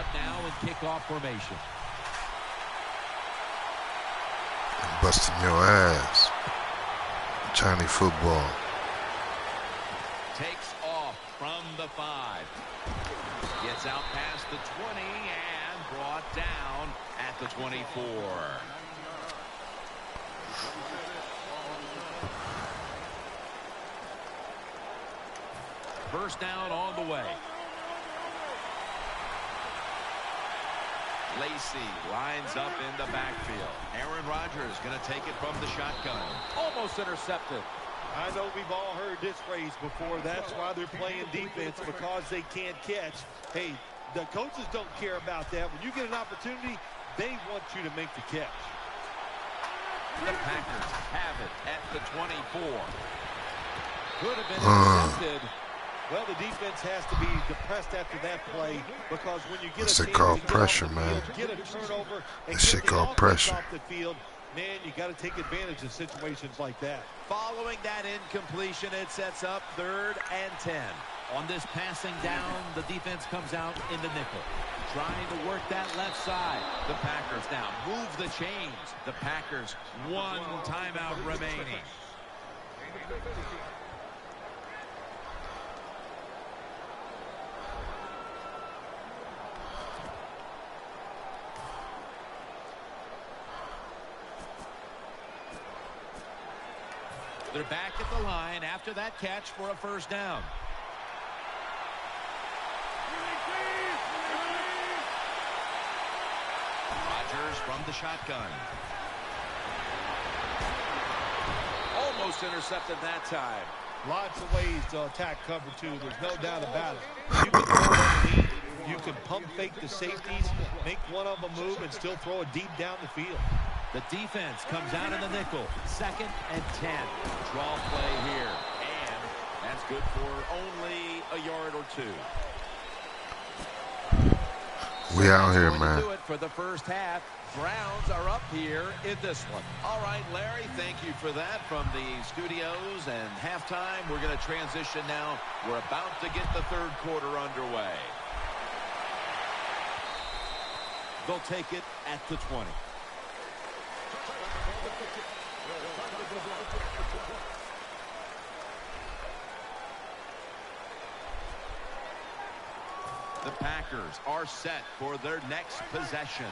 up now in kickoff formation. Busting your ass. Johnny football. Takes off from the 5. Gets out past the 20 and brought down at the 24. First down on the way. Lacey lines up in the backfield. Aaron Rodgers going to take it from the shotgun. Almost intercepted. I know we've all heard this phrase before. That's why they're playing defense, because they can't catch. Hey, the coaches don't care about that. When you get an opportunity, they want you to make the catch. The Packers have it at the 24. Could have been intercepted. Well, the defense has to be depressed after that play, because when you get What's a it chance called? to get Pressure, off the man. field, get a turnover, and That shit get the called offense pressure. off the field, man, you got to take advantage of situations like that. Following that incompletion, it sets up 3rd and 10. On this passing down, the defense comes out in the nickel, trying to work that left side. The Packers now move the chains. The Packers, 1 timeout remaining. They're back at the line after that catch for a first down. Rodgers from the shotgun. Almost intercepted that time. Lots of ways to attack cover 2. There's no doubt about it. You can throw underneath. You can pump fake the safeties, make one of them move, and still throw it deep down the field. The defense comes out in the nickel. 2nd and 10. Draw play here. And that's good for only a yard or 2. We out here, That's going man. to do it for the first half. Browns are up here in this one. All right, Larry, thank you for that from the studios. And halftime, we're going to transition now. We're about to get the 3rd quarter underway. They'll take it at the 20. The Packers are set for their next possession.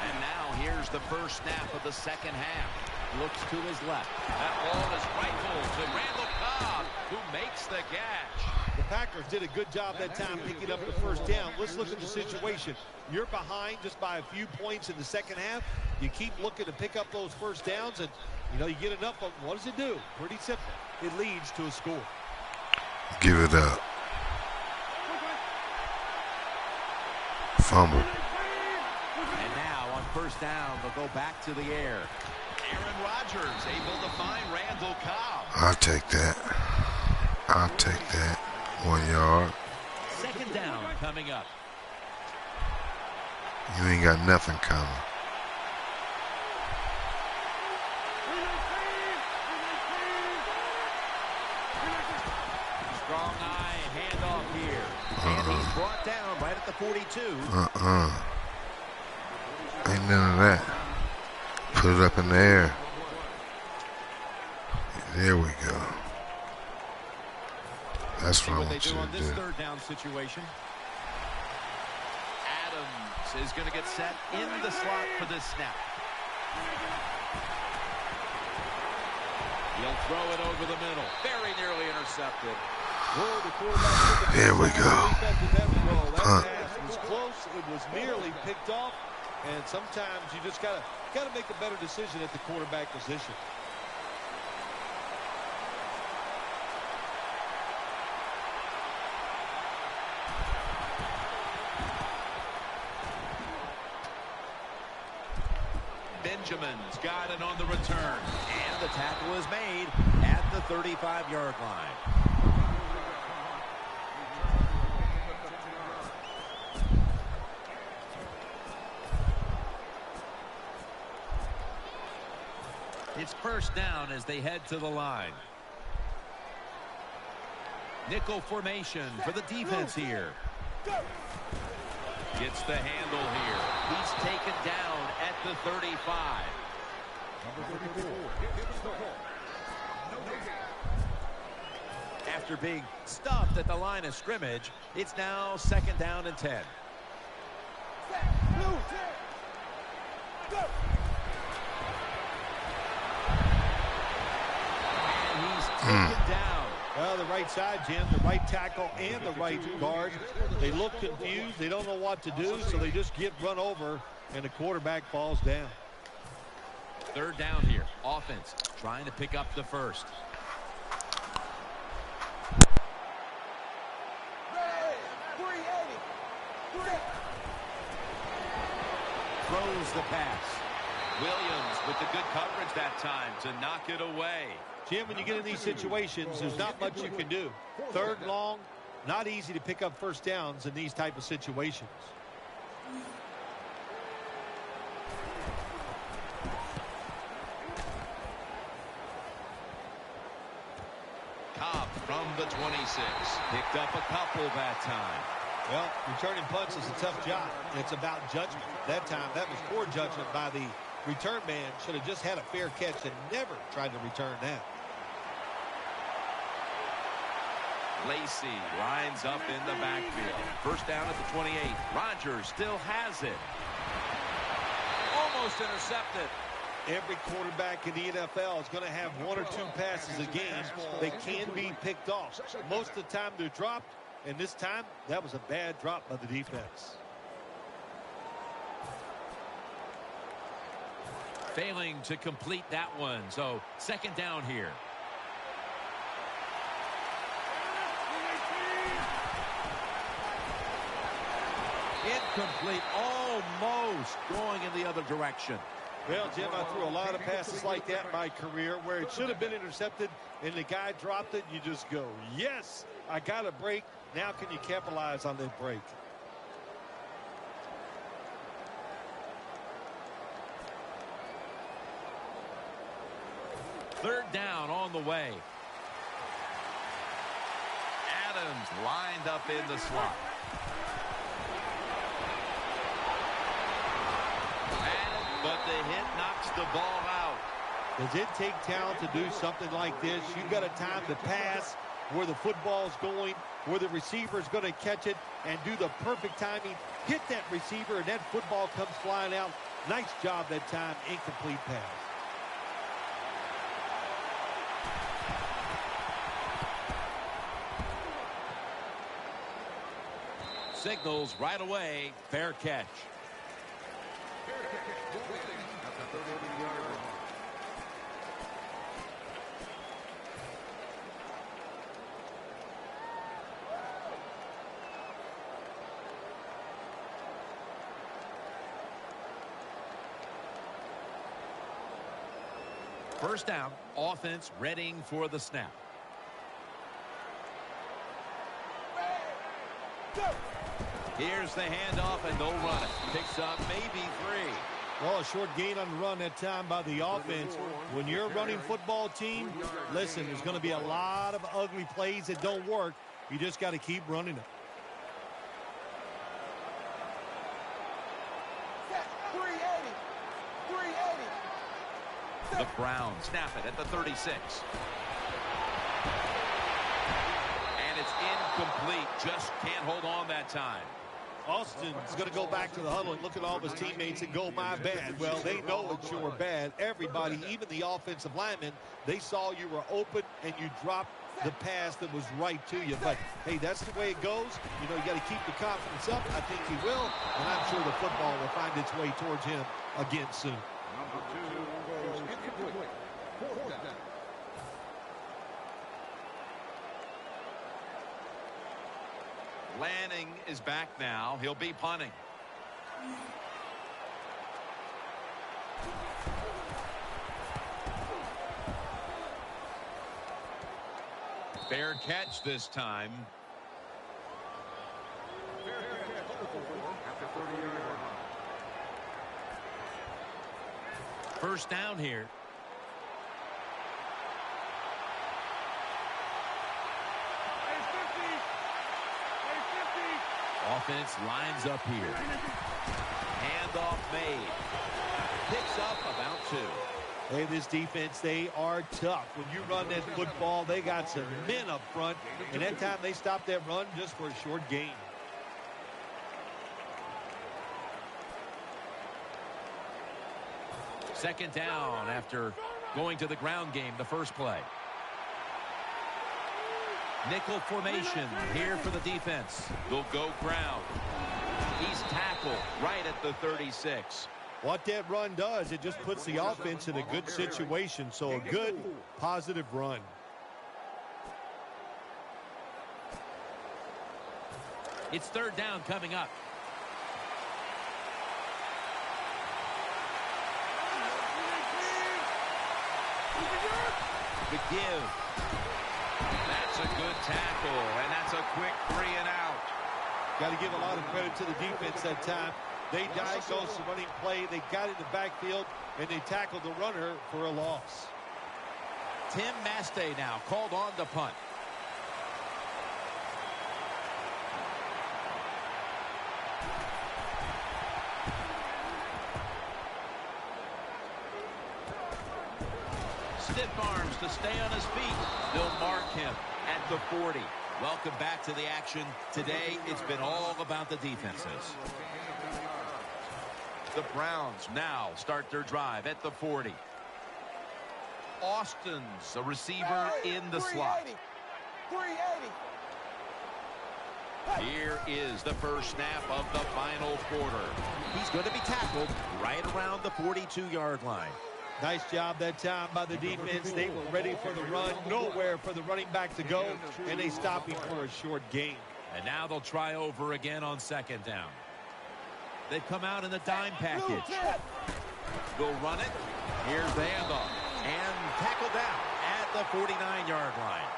And now here's the first snap of the second half. Looks to his left. That ball is rifled to Randall Cobb, who makes the catch. The Packers did a good job that time picking up the first down. Let's look at the situation. You're behind just by a few points in the second half. You keep looking to pick up those first downs, and you get enough of them. What does it do? Pretty simple. It leads to a score. Give it up. Fumble. And now on first down, they'll go back to the air. Aaron Rodgers able to find Randall Cobb. I'll take that. I'll take that. 1 yard. 2nd down coming up. You ain't got nothing coming. Strong eye handoff here. And he's brought down right at the 42. Ain't none of that. Put it up in the air. There we go. That's what I want you on to this do. 3rd down situation. Adams is going to get set in the slot for this snap. He'll throw it over the middle. Very nearly intercepted. Here we go. That pass was close. It was nearly picked off. And sometimes you just gotta make a better decision at the quarterback position. Benjamin's got it on the return. And the tackle is made at the 35-yard line. It's first down as they head to the line. Nickel formation for the defense here. Gets the handle here. He's taken down at the 35. Number 34. After being stuffed at the line of scrimmage, it's now 2nd down and 10. And he's taken down. Well, the right side, Jim, the right tackle and the right guard. They look confused. They don't know what to do, so they just get run over, and the quarterback falls down. 3rd down here. Offense trying to pick up the first. Throws the pass. Williams with the good coverage that time to knock it away. Jim, when you get in these situations, there's not much you can do. 3rd and long, not easy to pick up first downs in these type of situations. Cobb from the 26. Picked up a couple that time. Well, returning punts is a tough job. It's about judgment. That time, that was poor judgment by the return man. Should have just had a fair catch and never tried to return that. Lacey lines up in the backfield. 1st down at the 28. Rodgers still has it. Almost intercepted. Every quarterback in the NFL is going to have 1 or 2 passes a game that can be picked off. Most of the time they're dropped, and this time that was a bad drop by the defense. Failing to complete that one, so 2nd down here. Incomplete, almost going in the other direction. Well, Jim, I threw a lot of passes like that in my career where it should have been intercepted and the guy dropped it. You just go, yes, I got a break. Now can you capitalize on that break? Third down on the way. Adams lined up in the slot. But the hit knocks the ball out. Does it take talent to do something like this? You've got a time to pass where the football's going, where the receiver's going to catch it and do the perfect timing, hit that receiver, and that football comes flying out. Nice job that time, incomplete pass. Signals right away, fair catch. First down, offense readying for the snap. Here's the handoff, and they'll run it. Picks up maybe 3. Well, a short gain on the run that time by the offense. When you're a running football team, listen, there's going to be a lot of ugly plays that don't work. You just got to keep running it. The Browns snap it at the 36. And it's incomplete. Just can't hold on that time. Austin's going to go back to the huddle and look at all of his teammates and go, my bad. Well, they know it's your bad. Everybody, even the offensive linemen, they saw you were open and you dropped the pass that was right to you. But, hey, that's the way it goes. You know, you got to keep the confidence up. I think he will. And I'm sure the football will find its way towards him again soon. Lanning is back now. He'll be punting. Fair catch this time. First down here. Offense lines up here. Handoff made. Picks up about 2. Hey, this defense, they are tough. When you run that football, they got some men up front. And that time they stopped that run just for a short gain. Second down after going to the ground game the first play. Nickel formation here for the defense. They'll go ground. He's tackled right at the 36. What that run does, it just puts the offense in a good situation. So a good, positive run. It's third down coming up. The give. That's a good tackle, and that's a quick 3 and out. Got to give a lot of credit to the defense that time. They diagnosed the running play, they got in the backfield, and they tackled the runner for a loss. Tim Mastay now called on the punt. Stiff arms to stay on his feet. They'll mark him at the 40. Welcome back to the action. Today, it's been all about the defenses. The Browns now start their drive at the 40. Austin's a receiver in the slot. 380. Here is the first snap of the final quarter. He's going to be tackled right around the 42-yard line. Nice job that time by the defense. They were ready for the run, nowhere for the running back to go, and they stopped him for a short gain. And now they'll try over again on second down. They've come out in the dime package. They'll run it. Here's the handoff. And tackled down at the 49-yard line.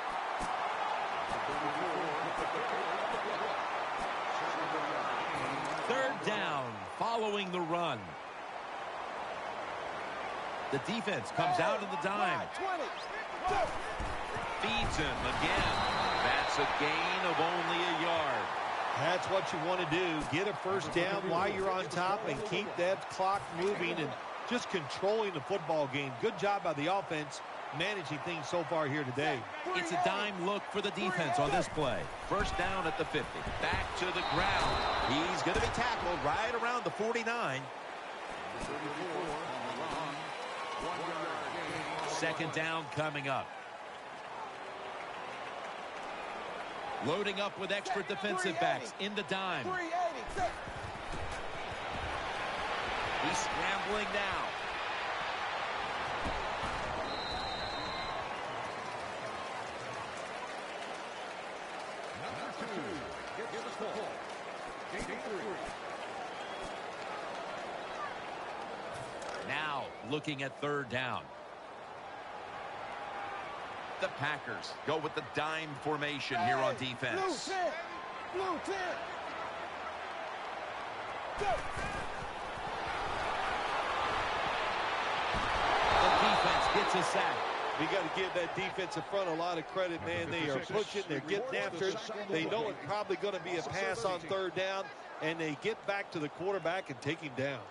Third down following the run. The defense comes out in the dime. Feeds him again. That's a gain of only a yard. That's what you want to do. Get a first down while you're on top and keep that clock moving and just controlling the football game. Good job by the offense managing things so far here today. It's a dime look for the defense on this play. First down at the 50. Back to the ground. He's going to be tackled right around the 49. Second down coming up. Loading up with extra defensive backs in the dime. He's scrambling now. Now looking at third down. The Packers go with the dime formation here on defense. Blue 10. Go. The defense gets a sack. We got to give that defensive front a lot of credit, man. They are pushing, they're getting after it. They know it's probably going to be a pass on third down, and they get back to the quarterback and take him down.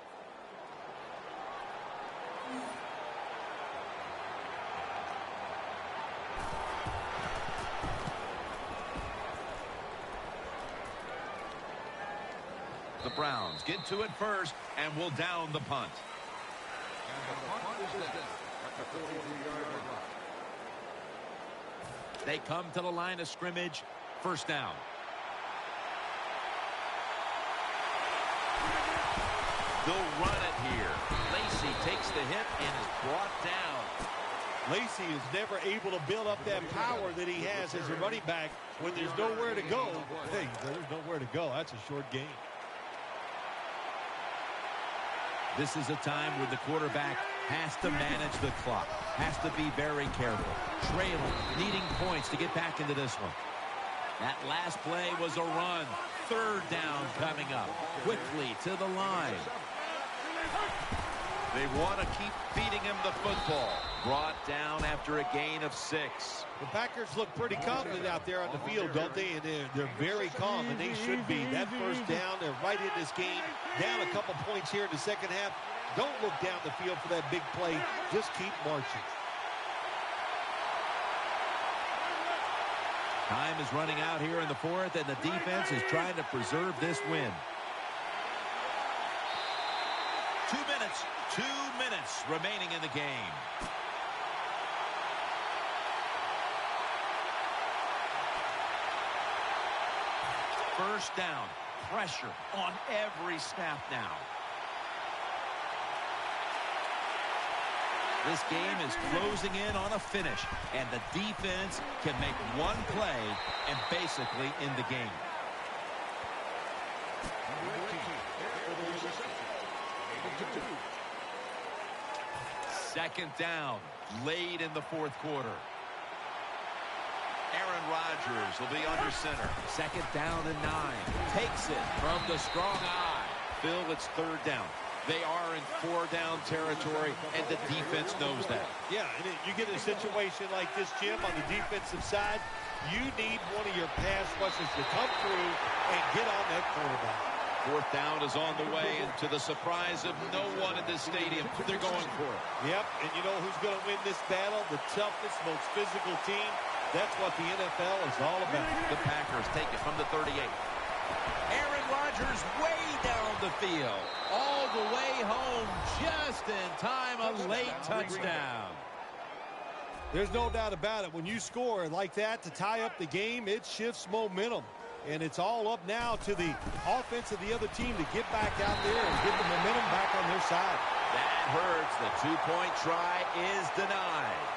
The Browns get to it first and will down the punt. They come to the line of scrimmage. First down. They'll run it here. Lacey takes the hit and is brought down. Lacey is never able to build up that power that he has as a running back when there's nowhere to go. Hey, there's nowhere to go. That's a short game. This is a time when the quarterback has to manage the clock, has to be very careful. Trailing, needing points to get back into this one. That last play was a run. Third down coming up. Quickly to the line. They want to keep feeding him the football. Brought down after a gain of 6. The Packers look pretty confident out there on the field, don't they? And they're very calm, and they should be. That first down, they're right in this game. Down a couple points here in the second half. Don't look down the field for that big play. Just keep marching. Time is running out here in the fourth, and the defense is trying to preserve this win. 2 minutes. 2 minutes remaining in the game. First down. Pressure on every snap now. This game is closing in on a finish, and the defense can make one play and basically end the game. Second down, late in the fourth quarter. Aaron Rodgers will be under center. Second down and 9. Takes it from the strong eye. Phil, it's third down. They are in 4-down territory, and the defense knows that. Yeah, and you get a situation like this, Jim, on the defensive side, you need one of your pass rushers to come through and get on that quarterback. Fourth down is on the way, and to the surprise of no one in this stadium, they're going for it. Yep, and you know who's going to win this battle? The toughest, most physical team. That's what the NFL is all about. The Packers take it from the 38. Aaron Rodgers way down the field. All the way home just in time. A late touchdown. There's no doubt about it. When you score like that to tie up the game, it shifts momentum. And it's all up now to the offense of the other team to get back out there and get the momentum back on their side. That hurts. The two-point try is denied.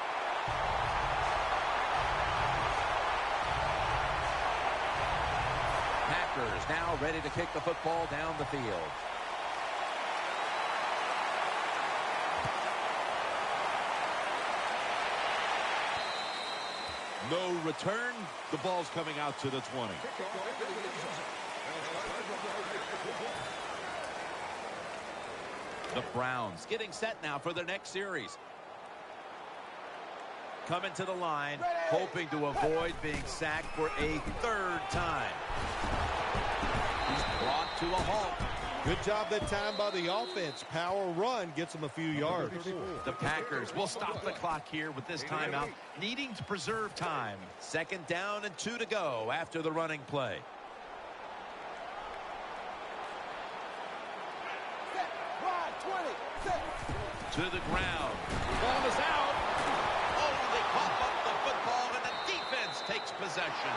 Packers now ready to kick the football down the field. No return. The ball's coming out to the 20. The Browns getting set now for their next series. Coming to the line, hoping to avoid being sacked for a third time. He's brought to a halt. Good job that time by the offense. Power run gets them a few yards. The Packers will stop the clock here with this timeout, needing to preserve time. Second down and 2 to go after the running play. To the ground. Ball is out. Oh, they pop up the football, and the defense takes possession.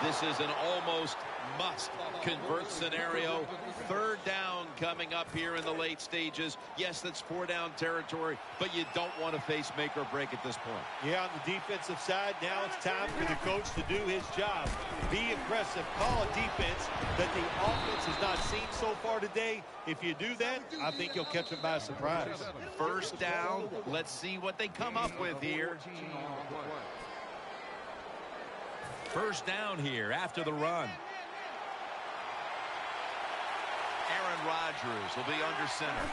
This is an almost must-convert scenario. Third down coming up here in the late stages. Yes, that's 4-down territory, but you don't want to face make or break at this point. Yeah, on the defensive side, now it's time for the coach to do his job. Be aggressive. Call a defense that the offense has not seen so far today. If you do that, I think you'll catch them by surprise. First down. Let's see what they come up with here. First down here after the run. Aaron Rodgers will be under center.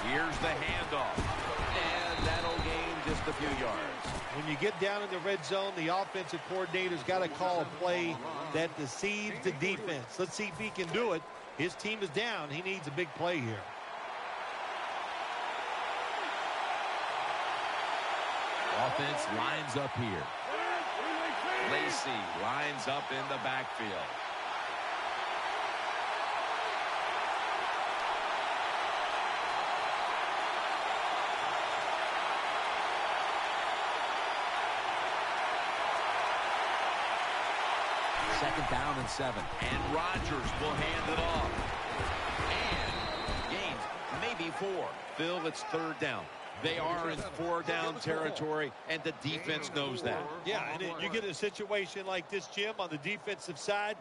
Here's the handoff. And that'll gain just a few yards. When you get down in the red zone, the offensive coordinator's got to call a play that deceives the defense. Let's see if he can do it. His team is down. He needs a big play here. Offense lines up here. Lacey lines up in the backfield. Second down and 7. And Rodgers will hand it off. And gains maybe 4. Phil, it's third down. They are in 4-down territory, and the defense knows that. Yeah, and you get a situation like this, Jim, on the defensive side,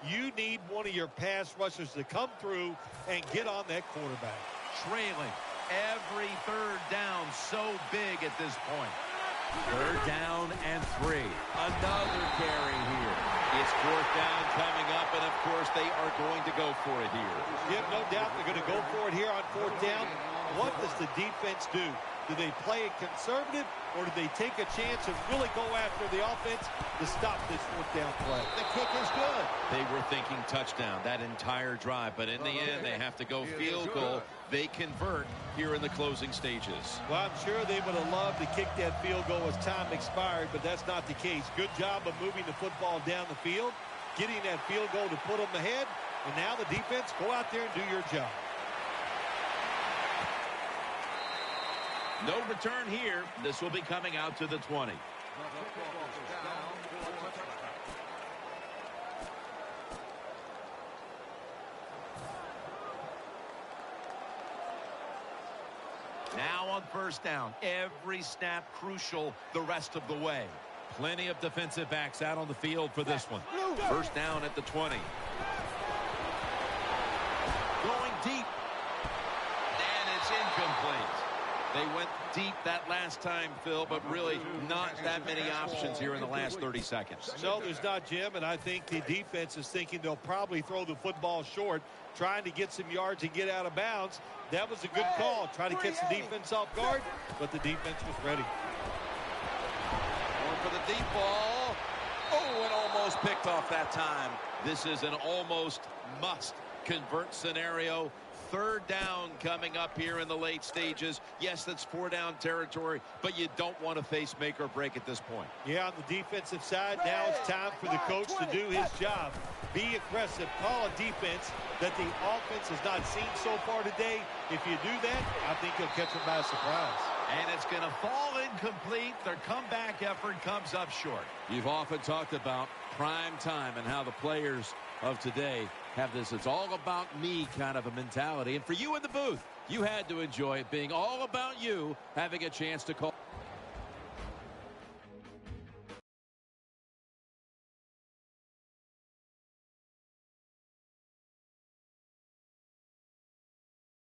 you need one of your pass rushers to come through and get on that quarterback. Trailing every third down so big at this point. Third down and 3. Another carry here. It's fourth down coming up, and of course they are going to go for it here. You have no doubt they're going to go for it here on fourth down. What does the defense do? Do they play it conservative, or do they take a chance and really go after the offense to stop this fourth down play? The kick is good. They were thinking touchdown that entire drive, but in the end, they have to go field goal. They convert here in the closing stages. Well, I'm sure they would have loved to kick that field goal as time expired, but that's not the case. Good job of moving the football down the field, getting that field goal to put them ahead, and now the defense, go out there and do your job. No return here. This will be coming out to the 20. Now on first down, every snap crucial the rest of the way. Plenty of defensive backs out on the field for this one. First down at the 20. Going deep. And it's incomplete. They went deep that last time, Phil, but really not that many options here in the last 30 seconds. No, there's not, Jim, and I think the defense is thinking they'll probably throw the football short, trying to get some yards and get out of bounds. That was a good call, trying to catch the defense off guard, but the defense was ready. Going for the deep ball. Oh, and almost picked off that time. This is an almost must-convert scenario. Third down coming up here in the late stages. Yes, that's 4-down territory, but you don't want to face make or break at this point. Yeah, on the defensive side, now it's time for the coach to do his job. Be aggressive. Call a defense that the offense has not seen so far today. If you do that, I think you'll catch them by surprise. And it's going to fall incomplete. Their comeback effort comes up short. You've often talked about prime time and how the players of today have this "it's all about me" kind of a mentality. And for you in the booth, you had to enjoy it being all about you, having a chance to call.